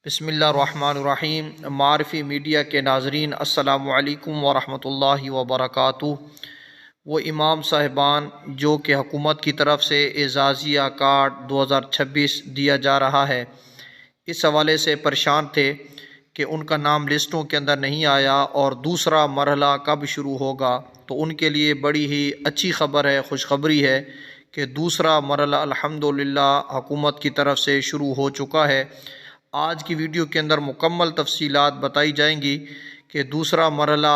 بسم اللہ الرحمن الرحیم۔ معرفی میڈیا کے ناظرین السلام علیکم ورحمۃ اللہ وبرکاتہ۔ وہ امام صاحبان جو کہ حکومت کی طرف سے اعزازیہ کارڈ 2026 دیا جا رہا ہے، اس حوالے سے پریشان تھے کہ ان کا نام لسٹوں کے اندر نہیں آیا اور دوسرا مرحلہ کب شروع ہوگا، تو ان کے لیے بڑی ہی اچھی خبر ہے، خوشخبری ہے کہ دوسرا مرحلہ الحمدللہ حکومت کی طرف سے شروع ہو چکا ہے۔ آج کی ویڈیو کے اندر مکمل تفصیلات بتائی جائیں گی کہ دوسرا مرحلہ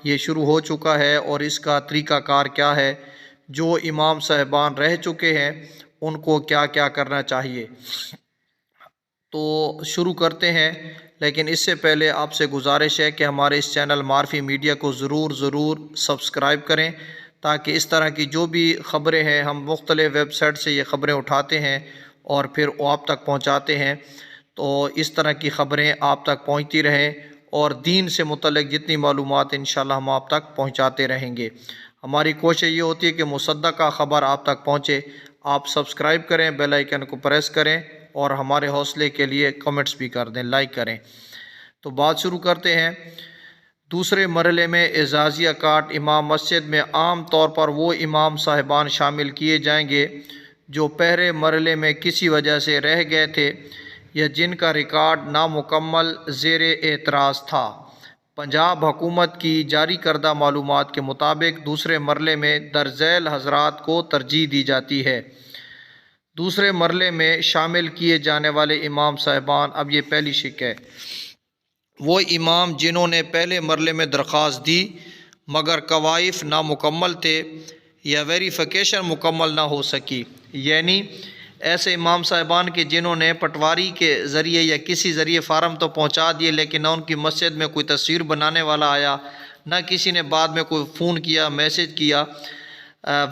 یہ شروع ہو چکا ہے اور اس کا طریقہ کار کیا ہے، جو امام صاحبان رہ چکے ہیں ان کو کیا کیا کرنا چاہیے۔ تو شروع کرتے ہیں، لیکن اس سے پہلے آپ سے گزارش ہے کہ ہمارے اس چینل معرفی میڈیا کو ضرور سبسکرائب کریں، تاکہ اس طرح کی جو بھی خبریں ہیں، ہم مختلف ویب سائٹ سے یہ خبریں اٹھاتے ہیں اور پھر وہ آپ تک پہنچاتے ہیں، تو اس طرح کی خبریں آپ تک پہنچتی رہیں اور دین سے متعلق جتنی معلومات انشاءاللہ ہم آپ تک پہنچاتے رہیں گے۔ ہماری کوشش یہ ہوتی ہے کہ مصدقہ خبر آپ تک پہنچے۔ آپ سبسکرائب کریں، بیل آئیکن کو پریس کریں اور ہمارے حوصلے کے لیے کمنٹس بھی کر دیں، لائک کریں۔ تو بات شروع کرتے ہیں۔ دوسرے مرحلے میں اعزازیہ کارڈ امام مسجد میں عام طور پر وہ امام صاحبان شامل کیے جائیں گے جو پہلے مرحلے میں کسی وجہ سے رہ گئے تھے یا جن کا ریکارڈ نامکمل زیر اعتراض تھا۔ پنجاب حکومت کی جاری کردہ معلومات کے مطابق دوسرے مرحلے میں درج ذیل حضرات کو ترجیح دی جاتی ہے۔ دوسرے مرحلے میں شامل کیے جانے والے امام صاحبان، اب یہ پہلی شق ہے، وہ امام جنہوں نے پہلے مرحلے میں درخواست دی مگر کوائف نامکمل تھے یا ویریفیکیشن مکمل نہ ہو سکی، یعنی ایسے امام صاحبان کے جنہوں نے پٹواری کے ذریعے یا کسی ذریعے فارم تو پہنچا دیے، لیکن نہ ان کی مسجد میں کوئی تصویر بنانے والا آیا، نہ کسی نے بعد میں کوئی فون کیا، میسج کیا،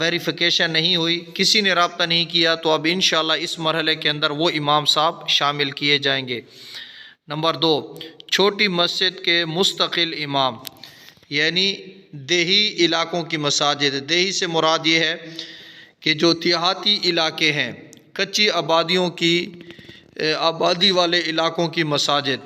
ویریفیکیشن نہیں ہوئی، کسی نے رابطہ نہیں کیا، تو اب انشاءاللہ اس مرحلے کے اندر وہ امام صاحب شامل کیے جائیں گے۔ نمبر 2، چھوٹی مسجد کے مستقل امام، یعنی دیہی علاقوں کی مساجد۔ دیہی سے مراد یہ ہے کہ جو دیہاتی علاقے ہیں، کچی آبادیوں کی آبادی والے علاقوں کی مساجد،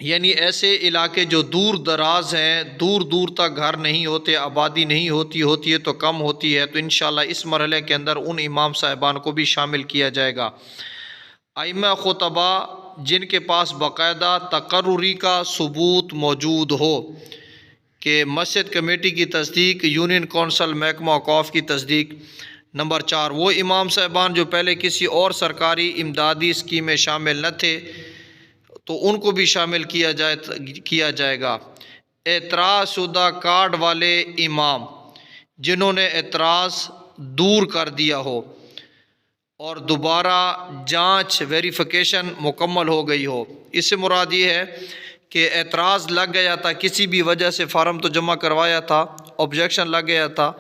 یعنی ایسے علاقے جو دور دراز ہیں، دور دور تک گھر نہیں ہوتے، آبادی نہیں ہوتی ہے تو کم ہوتی ہے، تو انشاءاللہ اس مرحلے کے اندر ان امام صاحبان کو بھی شامل کیا جائے گا۔ ائمہ خطبہ جن کے پاس باقاعدہ تقرری کا ثبوت موجود ہو کہ مسجد کمیٹی کی تصدیق، یونین کونسل، محکمہ اوقاف کی تصدیق۔ نمبر 4، وہ امام صاحبان جو پہلے کسی اور سرکاری امدادی اسکیم میں شامل نہ تھے تو ان کو بھی شامل کیا جائے گا۔ اعتراض شدہ کارڈ والے امام جنہوں نے اعتراض دور کر دیا ہو اور دوبارہ جانچ ویریفیکیشن مکمل ہو گئی ہو۔ اس سے مراد یہ ہے کہ اعتراض لگ گیا تھا، کسی بھی وجہ سے فارم تو جمع کروایا تھا، آبجیکشن لگ گیا تھا،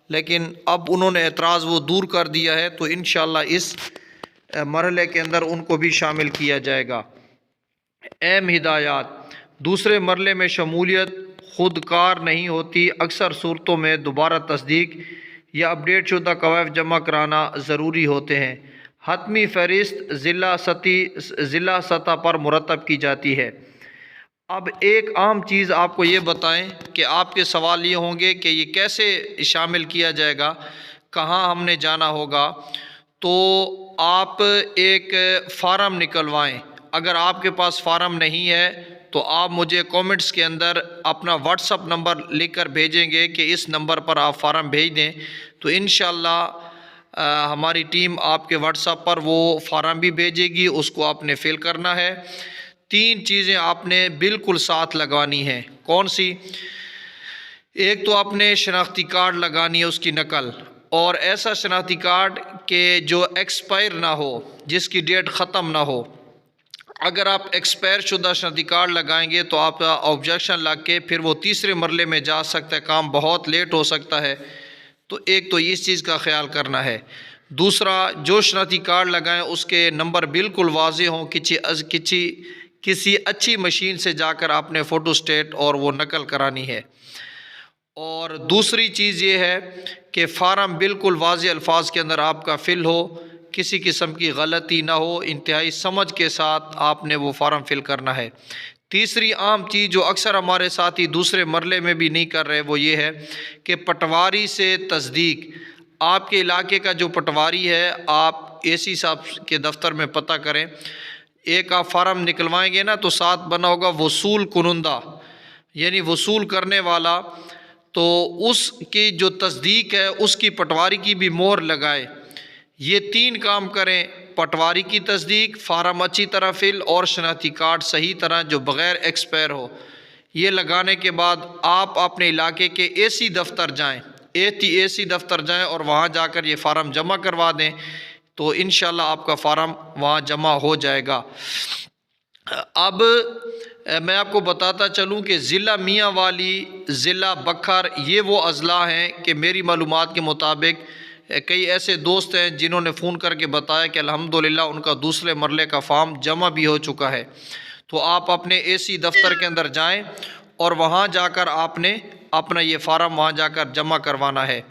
لیکن اب انہوں نے اعتراض وہ دور کر دیا ہے، تو انشاءاللہ اس مرحلے کے اندر ان کو بھی شامل کیا جائے گا۔ اہم ہدایات: دوسرے مرحلے میں شمولیت خود کار نہیں ہوتی، اکثر صورتوں میں دوبارہ تصدیق یا اپڈیٹ شدہ کوائف جمع کرانا ضروری ہوتے ہیں۔ حتمی فہرست ضلع سطح پر مرتب کی جاتی ہے۔ اب ایک عام چیز آپ کو یہ بتائیں کہ آپ کے سوال یہ ہوں گے کہ یہ کیسے شامل کیا جائے گا، کہاں ہم نے جانا ہوگا؟ تو آپ ایک فارم نکلوائیں۔ اگر آپ کے پاس فارم نہیں ہے تو آپ مجھے کومنٹس کے اندر اپنا واٹس اپ نمبر لکھ کر بھیجیں گے کہ اس نمبر پر آپ فارم بھیج دیں، تو انشاءاللہ ہماری ٹیم آپ کے واٹس اپ پر وہ فارم بھی بھیجے گی، اس کو آپ نے فل کرنا ہے۔ 3 چیزیں آپ نے بالکل ساتھ لگوانی ہیں۔ کون سی؟ ایک تو آپ نے شناختی کارڈ لگانی ہے، اس کی نقل، اور ایسا شناختی کارڈ کہ جو ایکسپائر نہ ہو، جس کی ڈیٹ ختم نہ ہو۔ اگر آپ ایکسپائر شدہ شناختی کارڈ لگائیں گے تو آپ کا آبجیکشن لگ کے پھر وہ تیسرے مرحلے میں جا سکتا ہے، کام بہت لیٹ ہو سکتا ہے، تو ایک تو اس چیز کا خیال کرنا ہے۔ دوسرا، جو شناختی کارڈ لگائیں اس کے نمبر بالکل واضح ہوں، کسی اچھی مشین سے جا کر آپ نے فوٹو اسٹیٹ اور وہ نقل کرانی ہے۔ اور دوسری چیز یہ ہے کہ فارم بالکل واضح الفاظ کے اندر آپ کا فل ہو کسی قسم کی غلطی نہ ہو، انتہائی سمجھ کے ساتھ آپ نے وہ فارم فل کرنا ہے۔ تیسری عام چیز جو اکثر ہمارے ساتھی دوسرے مرحلے میں بھی نہیں کر رہے وہ یہ ہے کہ پٹواری سے تصدیق۔ آپ کے علاقے کا جو پٹواری ہے آپ اے سی صاحب کے دفتر میں پتہ کریں، ایک آپ فارم نکلوائیں گے نا تو ساتھ بنا ہوگا وصول کنندہ، یعنی وصول کرنے والا، تو اس کی جو تصدیق ہے اس کی پٹواری کی بھی مہر لگائے۔ یہ 3 کام کریں، پٹواری کی تصدیق، فارم اچھی طرح فل، اور شناختی کارڈ صحیح طرح جو بغیر ایکسپائر ہو۔ یہ لگانے کے بعد آپ اپنے علاقے کے اے سی دفتر جائیں، اے سی دفتر جائیں اور وہاں جا کر یہ فارم جمع کروا دیں، تو انشاءاللہ آپ کا فارم وہاں جمع ہو جائے گا۔ اب میں آپ کو بتاتا چلوں کہ ضلع میاں والی، ضلع بکھر، یہ وہ اضلاع ہیں کہ میری معلومات کے مطابق کئی ایسے دوست ہیں جنہوں نے فون کر کے بتایا کہ الحمدللہ ان کا دوسرے مرحلے کا فارم جمع بھی ہو چکا ہے۔ تو آپ اپنے اے سی دفتر کے اندر جائیں اور وہاں جا کر آپ نے اپنا یہ فارم وہاں جا کر جمع کروانا ہے۔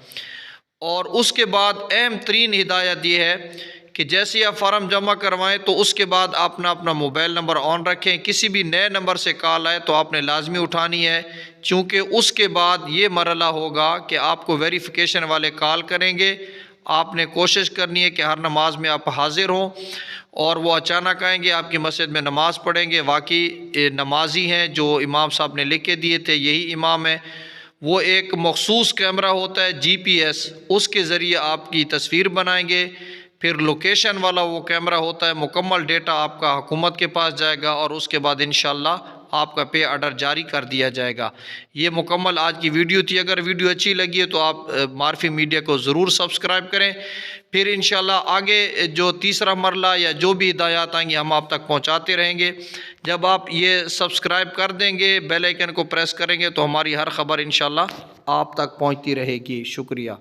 اور اس کے بعد اہم ترین ہدایت یہ ہے کہ جیسے آپ فارم جمع کروائیں تو اس کے بعد اپنا موبائل نمبر آن رکھیں، کسی بھی نئے نمبر سے کال آئے تو آپ نے لازمی اٹھانی ہے، چونکہ اس کے بعد یہ مرحلہ ہوگا کہ آپ کو ویریفیکیشن والے کال کریں گے۔ آپ نے کوشش کرنی ہے کہ ہر نماز میں آپ حاضر ہوں، اور وہ اچانک آئیں گے آپ کی مسجد میں نماز پڑھیں گے، واقعی نمازی ہیں جو امام صاحب نے لکھ کے دیے تھے یہی امام ہے۔ وہ ایک مخصوص کیمرہ ہوتا ہے جی پی ایس، اس کے ذریعے آپ کی تصویر بنائیں گے، پھر لوکیشن والا وہ کیمرہ ہوتا ہے، مکمل ڈیٹا آپ کا حکومت کے پاس جائے گا، اور اس کے بعد انشاءاللہ آپ کا پے آرڈر جاری کر دیا جائے گا۔ یہ مکمل آج کی ویڈیو تھی۔ اگر ویڈیو اچھی لگی ہے تو آپ معرفی میڈیا کو ضرور سبسکرائب کریں، پھر انشاءاللہ آگے جو تیسرا مرحلہ یا جو بھی ہدایات آئیں گی ہم آپ تک پہنچاتے رہیں گے۔ جب آپ یہ سبسکرائب کر دیں گے، بیل آئیکن کو پریس کریں گے تو ہماری ہر خبر انشاءاللہ آپ تک پہنچتی رہے گی۔ شکریہ۔